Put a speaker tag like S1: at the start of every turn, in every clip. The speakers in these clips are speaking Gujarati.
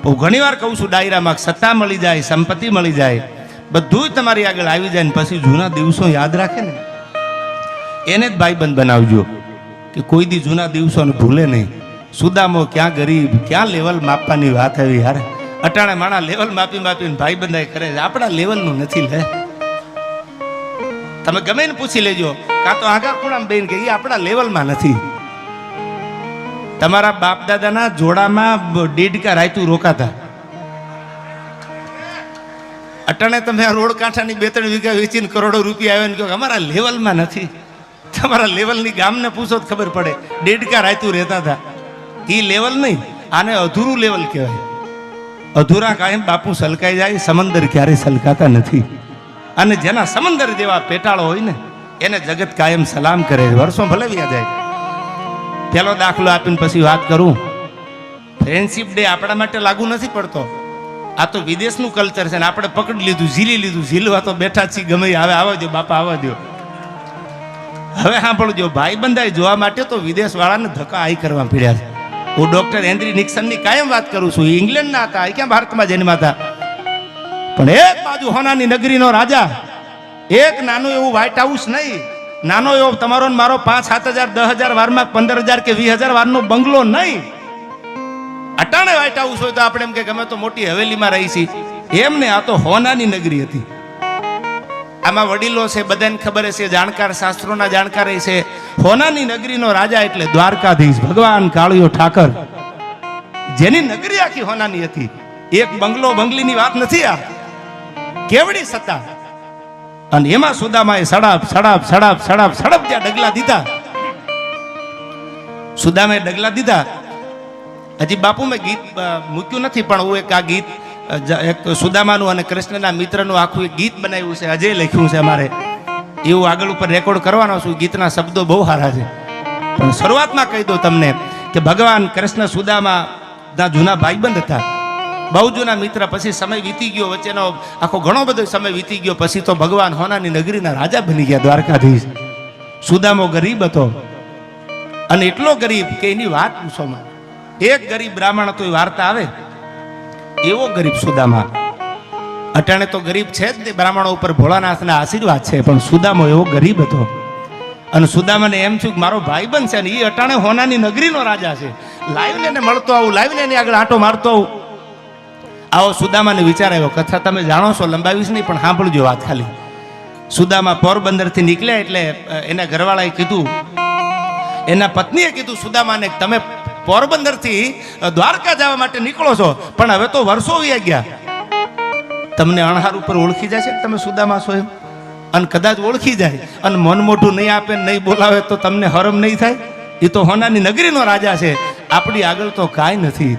S1: હું ઘણીવાર કહું છું, ડાયરામાં સત્તા મળી જાય, સંપત્તિ મળી જાય, બધું જ તમારી આગળ આવી જાય ને પછી જૂના દિવસો યાદ રાખે ને એને જ ભાઈબંધ બનાવજો કે કોઈ દી જૂના દિવસોને ભૂલે નહીં. સુદામો ક્યાં ગરીબ, ક્યાં લેવલ માપવાની વાત આવી યાર. અટાણે માણા લેવલ માપીને ભાઈબંધાઈ કરે છે, આપણા લેવલનું નથી. લે તમે ગમે ને પૂછી લેજો, કાં તો આગા ખૂણામાં બેન કે એ આપણા લેવલમાં નથી. તમારા બાપ દાદાના જોડામાં દેડકા રાયતું રોકાતા, અટાણે તમે આ રોડ કાંઠાની 2-3 વીઘા વેચીને કરોડો રૂપિયા આવ્યા ને કહો અમારા લેવલમાં નથી. તમારા લેવલની ગામને પૂછો તો ખબર પડે. દેડકા રાયતું રહેતા હતા, એ લેવલ નહીં, આને અધૂરું લેવલ કહેવાય. અધૂરા કાયમ બાપુ સલકાઈ જાય, સમંદર ક્યારે સલકાતા નથી. અને જેના સમંદર જેવા પેટાળો હોય ને એને જગત કાયમ સલામ કરે. વર્ષો ભલે વ્યા જાય. પેલો દાખલો આપીને પછી વાત કરું. ફ્રેન્ડશિપ ડે આપણા માટે લાગુ નથી પડતો. આ તો વિદેશનું કલ્ચર છે ને આપણે પકડી લીધું, ઝીલી લીધું. ઝીલવા તો બેઠા છીએ, ગમે આવે આવવા દો બાપા, આવવા દો. હવે સાંભળજો, ભાઈબંધાઈ જોવા માટે તો વિદેશ વાળાને ધક્કા આઈ કરવા પડ્યા છે. હું ડોક્ટર હેનરી નિક્સનની કાયમ વાત કરું છું. ઇંગ્લેન્ડના હતા, એ ક્યાં ભારતમાં જન્મ્યા હતા. પણ એક બાજુ હોનાની નગરીનો રાજા, એક નાનું એવું વ્હાઇટ હાઉસ નહીં, નાનો એવો તમારો મારો 5-7 હજાર 10 હજાર વારમાં 15 હજાર કે 20 હજાર વારનો બંગલો નહીં. અટાણે વ્હાઇટ હાઉસ હોય તો આપણે એમ કે ગમે તો મોટી હવેલીમાં રહી છીએ, એમ ને. આ તો હોનાની નગરી હતી. આમાં વડીલો છે, બધાને ખબર છે, જાણકાર, શાસ્ત્રોના જાણકાર છે. હોનાની નગરીનો રાજા એટલે દ્વારકાધીશ ભગવાન કાળિયો ઠાકર, જેની નગરી આખી હોનાની હતી. એક બંગલો બંગલીની વાત નથી, આ કેવડી સત્તા. અને એમાં સુદામાએ સડાપ સડાપ સડાપ સડાપ સડપ જ્યાં ડગલા દીધા, સુદામાએ ડગલા દીધા. હજી બાપુ મેં ગીત મૂક્યું નથી, પણ હું એક આ ગીત એક સુદામાનું અને કૃષ્ણના મિત્રનું આખું એક ગીત બનાવ્યું છે, અજય લખ્યું છે અમારે. એવું આગળ ઉપર રેકોર્ડ કરવાનો છું. ગીતના શબ્દો બહુ સારા છે, પણ શરૂઆતમાં કહી દઉં તમને કે ભગવાન કૃષ્ણ સુદામાના જૂના ભાઈબંધ હતા, બહુ જૂના મિત્ર. પછી સમય વીતી ગયો, વચ્ચેનો આખો ઘણો બધો સમય વીતી ગયો. પછી તો ભગવાન હોનાની નગરીના રાજા બની ગયા, દ્વારકાધીશ. સુદામો ગરીબ હતો, અને એટલો ગરીબ કે એની વાત પૂછોમાં. એક ગરીબ બ્રાહ્મણ હતો, એ વાર્તા આવે એવો ગરીબ સુદામા. અટાણે તો ગરીબ છે જ નહીં, બ્રાહ્મણો ઉપર ભોળાનાથના આશીર્વાદ છે, પણ સુદામો એવો ગરીબ હતો. અને સુદામાને એમ થયું કે મારો ભાઈબંધ છે ને એ અટાણે હોનાની નગરીનો રાજા છે, લાવીને એને મળતો આવું, લાવીને એની આગળ આંટો મારતો આવું. આવો સુદામાને વિચાર આવ્યો. કથા તમે જાણો છો, લંબાવીશ નહીં, પણ સાંભળજો વાત ખાલી. સુદામા પોરબંદરથી નીકળ્યા એટલે એના ઘરવાળાએ કીધું, એના પત્નીએ કીધું સુદામાને, તમે પોરબંદરથી દ્વારકા જવા માટે નીકળો છો, પણ હવે તો વર્ષો વી ગયા, તમને અણહાર ઉપર ઓળખી જાય છે તમે સુદામા છો એમ. અને કદાચ ઓળખી જાય અને મન મોઢું નહીં આપે, નહીં બોલાવે તો તમને હરમ નહીં થાય. એ તો હોનાની નગરીનો રાજા છે, આપણી આગળ તો કાંઈ નથી.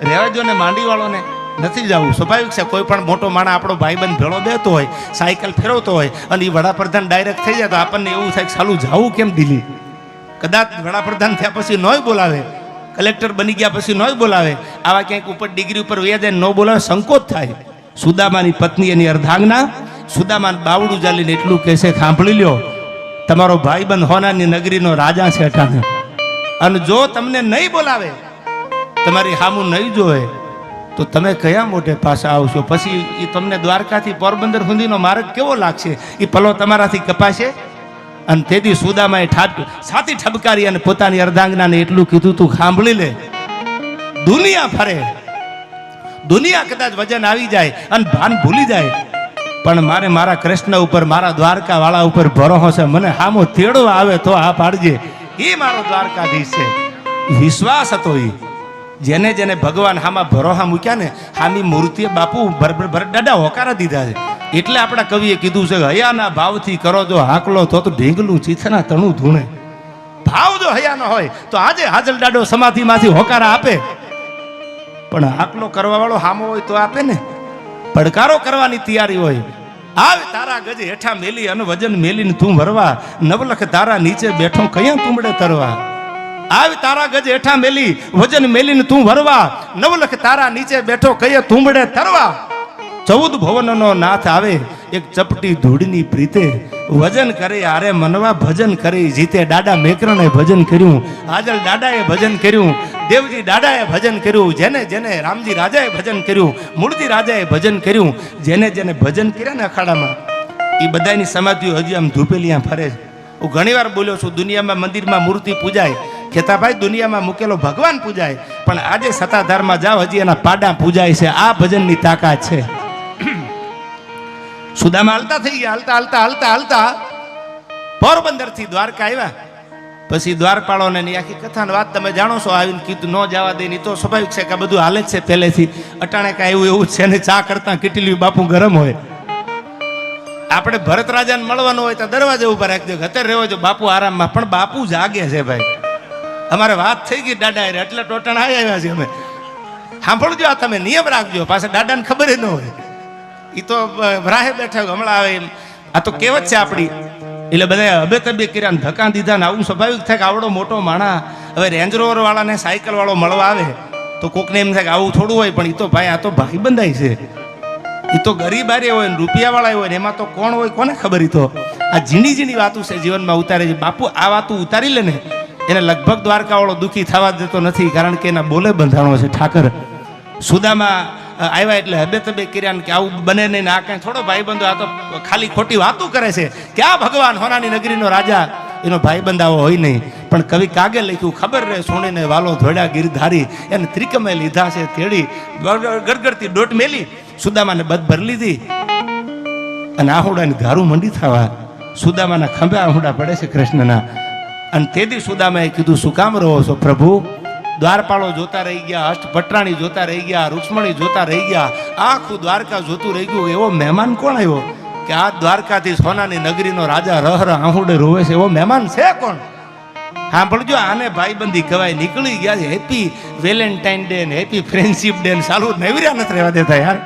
S1: રહેવા જો ને માંડીવાળોને નથી જવું. સ્વાભાવિક છે, કોઈ પણ મોટો માણસ આપણો ભાઈબંધ ભેળો દેતો હોય, સાયકલ ફેરવતો હોય, અને એ વડાપ્રધાન ડાયરેક્ટ થઈ જાય તો આપણને એવું થાય કે સાલું જવું કેમ દિલ્હી. કદાચ વડાપ્રધાન થયા પછી નોય બોલાવે, કલેક્ટર બની ગયા પછી નોય બોલાવે, આવા ક્યાંક ઉપર ડિગ્રી ઉપર વ્યા જાય ન બોલાવે, સંકોચ થાય. સુદામાની પત્ની એની અર્ધાંગના સુદામાને બાવડું ચાલીને એટલું કહેશે, સાંભળી લ્યો, તમારો ભાઈબંધ હોનાની નગરીનો રાજા છે અટાણે, અને જો તમને નહીં બોલાવે, તમારી હામું નહીં જોવે, તો તમે કયા મોઢે પાછા આવશો? પછી એ તમને દ્વારકાથી પોરબંદર સુધીનો માર્ગ કેવો લાગશે? એ પલો તમારાથી કપાશે. અને તેથી સુદામાએ છાતી ઠબકારી અને પોતાની અર્ધાંગનાને એટલું કીધું, તું સાંભળી લે, દુનિયા ફરે, દુનિયા કદાચ વજન આવી જાય અને ભાન ભૂલી જાય, પણ મારે મારા કૃષ્ણ ઉપર, મારા દ્વારકા વાળા ઉપર ભરોસો છે. મને હામો તેડવા આવે તો આ પાડજે, એ મારો દ્વારકાધીશ છે. વિશ્વાસ હતો એ, જેને જેને ભગવાન હામાં ભરોસા મૂક્યા ને, હામી મૂર્તિએ બાપુ ભર દાડા હોકારા દીધા છે. એટલે આપણા કવિએ કીધું છે કે હયાના ભાવથી કરો જો હાકલો તો ઢીંગલું ચીથના તણું ધૂણે. ભાવ જો હયાનો હોય તો આજે હાજલ દાડો સમાધિમાંથી હોકારા આપે, પણ હાકલો કરવા વાળો હામો હોય તો આપે ને. પડકારો કરવાની તૈયારી હોય. આવે તારા ગજ હેઠા મેલી અને વજન મેલીને તું ભરવા, નવલખ તારા નીચે બેઠો કયા તુંબડે તરવા. આવે તારા ગજ હેઠા મેલી વજન મેલીને તું ભરવા, નવલખ તારા નીચે બેઠો કયા તુંબડે તરવા. 14 ભવનનો નાથ આવે એક ચપટી ધૂળની પ્રીતે, વજન કરે આરે મનવા ભજન કરે જીતે. દાડા મેકરણે ભજન કર્યું, હાજલ દાદાએ ભજન કર્યું, દેવજી દાદાએ ભજન કર્યું, જેને જેને રામજી રાજાએ ભજન કર્યું, મૂળજી રાજાએ ભજન કર્યું, જેને જેને ભજન કર્યા ને અખાડામાં, એ બધાની સમાધિઓ હજી આમ ધૂપેલી આમ ફરે છે. હું ઘણીવાર બોલ્યો છું, દુનિયામાં મંદિરમાં મૂર્તિ પૂજાય, ખેતાભાઈ દુનિયામાં મૂકેલો ભગવાન પૂજાય, પણ આજે સત્તાધારમાં જાઓ હજી એના પાડા પૂજાય છે. આ ભજનની તાકાત છે. સુદામા હાલતા થઈ ગયા, હાલતા હાલતા હાલતા હાલતા પોરબંદર થી દ્વારકા આવ્યા. પછી દ્વારપાળોને ની આખી કથાની વાત તમે જાણો છો. આવીને કીધું ન જવા દે, તો સ્વાભાવિક છે કે બધું હાલે જ છે પહેલેથી. અટાણે કાંઈ એવું એવું છે ને, ચા કરતા કેટલી બાપુ ગરમ હોય. આપણે ભરત રાજાને મળવાનું હોય તો દરવાજે ઉભા રાખજો, ઘરે રહેવો જો બાપુ આરામમાં. પણ બાપુ જાગે છે ભાઈ. અમારે વાત થઈ ગઈ દાદા એટલે ટોટણ આવ્યા છે અમે. સાંભળજો, આ તમે નિયમ રાખજો. પાછા દાદાને ખબર ન હોય, એ તો રાહે બેઠા હમણાં આવે. આ તો કહેવત છે આપણી. એટલે બધા અબે તબે કર્યા, ધક્કા દીધા ને આવું સ્વાભાવિક થાય કે આવડો મોટો માણા હવે રેન્જ રોવર વાળાને સાયકલ વાળો મળવા આવે તો કોકને એમ થાય કે આવું થોડું હોય. પણ એ તો ભાઈ, આ તો ભાઈ બંધાય છે. એ તો ગરીબ આરે હોય ને રૂપિયા વાળા હોય ને, એમાં તો કોણ હોય કોને ખબર. એ તો આ ઝીણી ઝીણી વાતો છે જીવનમાં ઉતારે છે. બાપુ આ વાતો ઉતારી લે ને, એને લગભગ દ્વારકા વાળો દુઃખી થવા દેતો નથી, કારણ કે એના બોલે બંધાણો છે ઠાકર. સુદામા આવ્યા એટલે હબે તબે કર્યા ને કે આવું બને નહીં ને આ કઈ થોડો ભાઈબંધો, આ તો ખાલી ખોટી વાતો કરે છે. ક્યાં ભગવાન હોનાની નગરીનો રાજા એનો ભાઈબંધ આવો હોય નહીં. પણ કવિ કાગે લખ્યું, ખબર રહે સોણીને વાલો ધોળ્યા ગિરધારી, એને ત્રિકમે લીધા છે તેડી, ગરગરતી ડોટ મેલી સુદામાને બધ ભરી લીધી અને આહુડાની ધારું મંડી થવા. સુદામાના ખંભે આહુડા પડે છે કૃષ્ણના. અને તેથી સુદામાએ કીધું, શું કામ રહો છો પ્રભુ? દ્વારપાળો જોતા રહી ગયા, અષ્ટપટરાણી જોતા રહી ગયા, રૂક્ષ્મણી જોતા રહી ગયા, આખું દ્વારકા જોતું રહી ગયું. એવો મહેમાન કોણ આવ્યો કે આ દ્વારકાથી સોનાની નગરીનો રાજા રહ રહ આહુડે રોવે છે? એવો મહેમાન છે કોણ? સાંભળજો, આને ભાઈબંધી કહેવાય. નીકળી ગયા છે હેપી વેલેન્ટાઇન ડે ને હેપી ફ્રેન્ડશિપ ડે ને ચાલુ નવર્યા નથી રહેવા દેતા યાર.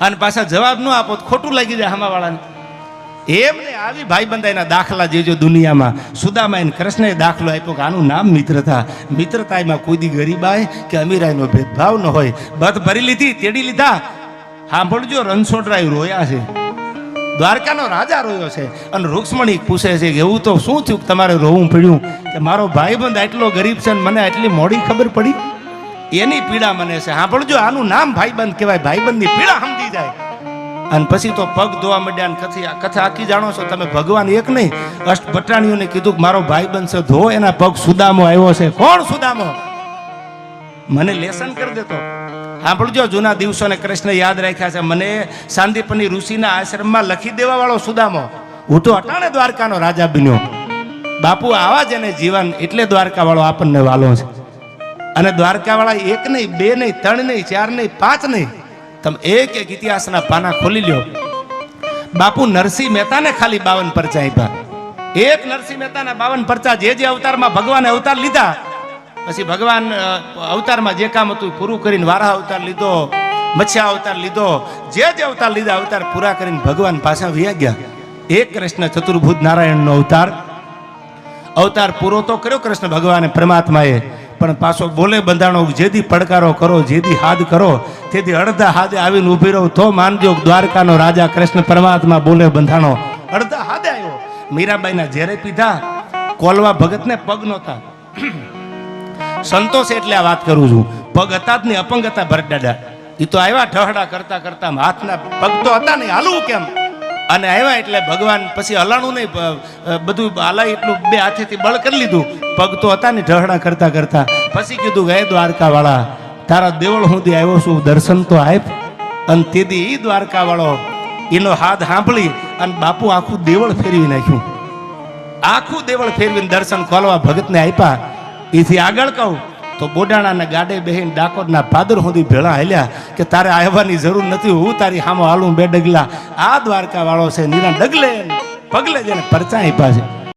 S1: અને પાછા જવાબ ન આપો તો ખોટું લાગી જાય હમાવાળાને. એમને આવી ભાઈબંધાઈના દાખલા જેજો દુનિયામાં. સુદામા એને કૃષ્ણએ દાખલો આપ્યો કે આનું નામ મિત્રતા. મિત્રતામાં કોઈ દી ગરીબાઈ કે અમીરાઈનો ભેદભાવ ન હોય. બધ ભરી લીધી, તેડી લીધા. સાંભળજો, રણછોડરાય રોયા છે, દ્વારકાનો રાજા રોયો છે. અને રૂક્ષ્મણી પૂછે છે કે એવું તો શું થયું તમારે રોવું પડ્યું? કે મારો ભાઈબંધ આટલો ગરીબ છે ને મને આટલી મોડી ખબર પડી, એની પીડા મને છે. સાંભળજો, આનું નામ ભાઈબંધ કહેવાય. ભાઈબંધની પીડા સમજી જાય. અને પછી તો પગ ધોવા માંડ્યા. કથા આખી જાણો છો તમે. ભગવાન એક નહીં, અષ્ટભટ્રાણીઓને કીધું કે મારો ભાઈબંધ છે, ધો એના પગ. સુદામો આવ્યો છે. કોણ સુદામો? મને લેસન કરી દેતો. સાંભળજો, જૂના દિવસોને કૃષ્ણ યાદ રાખ્યા છે. મને સાંદીપની ઋષિના આશ્રમમાં લખી દેવા વાળો સુદામો. હું તો અટાણે દ્વારકાનો રાજા બન્યો. બાપુ આવા જ એને જીવન, એટલે દ્વારકા વાળો આપણને વાલો છે. અને દ્વારકા વાળા એક નહીં, બે નહીં, ત્રણ નહીં, ચાર નહીં, પાંચ નહીં, તમે એક એક ઇતિહાસના પાના ખોલી લ્યો. બાપુ નરસિંહ મહેતાને ખાલી 52 પરચા આપ્યા. એક નરસિંહ મહેતાના 52 પરચા. જે અવતારમાં ભગવાને અવતાર લીધા, પછી ભગવાન અવતારમાં જે કામ હતું પૂરું કરીને વારાહ અવતાર લીધો, મત્સ્યા અવતાર લીધો, જે અવતાર લીધા અવતાર પૂરા કરીને ભગવાન પાછા વયા ગયા. એક કૃષ્ણ ચતુર્ભુજ નારાયણનો અવતાર પૂરો તો કર્યો કૃષ્ણ ભગવાને પરમાત્માએ, પણ પાછો બોલે બંધાણો. જેથી પડકારો કરો, જેથી હાથ કરો, તેથી અડધા હાથે આવીને ઉભી રહો તો માનજો દ્વારકાનો રાજા કૃષ્ણ પરમાત્મા બોલે બંધાણો. અડધા હાથે આવ્યો. મીરાબાઈના ઝેરે પીધા, કોલવા ભગતને પગ નહોતા. સંતોષ એટલે આ વાત કરું છું. પગ હતા જ નહીં, અપંગ હતા ભરત દાદા. એ તો આવ્યા ઢહડા કરતા કરતા, હાથના પગ તો હતા નહીં, હાલવું કેમ? અને આવ્યા એટલે ભગવાન પછી હલાણું નહીં, બધું હાલાય એટલું બે હાથેથી બળ કરી લીધું. પગ તો હતા ને ઢહડા કરતા કરતા. પછી કીધું કે હે દ્વારકા વાળા, તારા દેવળ સુધી આવ્યો છું, દર્શન તો આપ. અને તેથી એ દ્વારકા વાળો એનો હાથ સાંભળી અને બાપુ આખું દેવળ ફેરવી નાખ્યું. આખું દેવળ ફેરવીને દર્શન ખોલવા ભગતને આપ્યા. એથી આગળ કહું તો બોડાણાના ગાડે બેહીને ડાકોરના પાદર સુધી ભેળા હાલ્યા કે તારે આવવાની જરૂર નથી, હું તારી સામે હાલું બે ડગલા. આ દ્વારકા વાળો છે, નીરા ડગલે પગલે જેને પરચા આપ્યા છે.